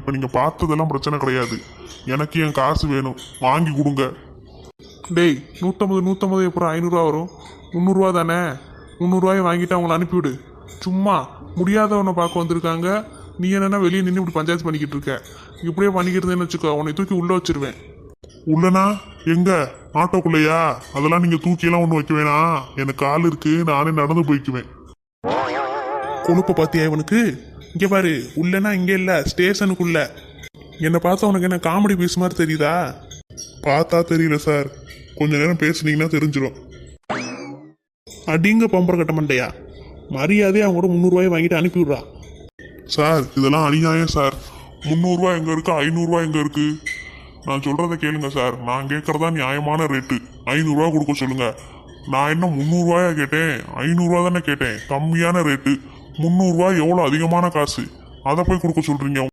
இப்போ நீங்கள் பார்த்ததெல்லாம் பிரச்சனை கிடையாது. எனக்கு என் காசு வேணும், வாங்கி கொடுங்க. டேய் 150 அப்புறம் 500 வரும், 300 தானே? 300 வாங்கிட்டு அவங்கள அனுப்பிவிடு. சும்மா முடியாதவனை பார்க்க வந்திருக்காங்க, நீ என்னன்னா வெளியே நின்று இப்படி பஞ்சாயத்து பண்ணிக்கிட்டு இருக்க. இப்படியே பண்ணிக்கிட்டு இருந்தேன்னு வச்சுக்கோ, உன்னை தூக்கி உள்ளே வச்சிருவேன். உள்ளனா எங்க ஆட்டோக்குள்ளையா? அதெல்லாம் நீங்கள் தூக்கியெல்லாம் ஒன்றும் வைக்க வேணாம், எனக்கு கால் இருக்கு, நானே நடந்து போய்க்குவேன். கொழுப்பை பார்த்தியா இவனுக்கு? இங்கே பாரு, உள்ளனா இங்கே இல்லை, ஸ்டேஷனுக்குள்ள. என்னை பார்த்தா உனக்கு என்ன காமெடி பீஸ் மாதிரி தெரியுதா? பார்த்தா தெரியல சார், கொஞ்ச நேரம் பேசுனீங்கன்னா தெரிஞ்சிடும். அடிங்க பம்பர கட்ட மண்டையா, மரியாதையாக அவங்க கூட 300 வாங்கிட்டு அனுப்பிவிட்றா. சார் இதெல்லாம் அநியாயம் சார். 300 எங்கே இருக்கு, 500 எங்கே இருக்கு? நான் சொல்கிறத கேளுங்க சார், நான் கேட்குறதா நியாயமான ரேட்டு. 500 கொடுக்க சொல்லுங்க. நான் என்ன 300 கேட்டேன், 500 தானே கேட்டேன், கம்மியான ரேட்டு. 300 எவ்வளோ அதிகமான காசு, அதை போய் கொடுக்க சொல்கிறீங்க.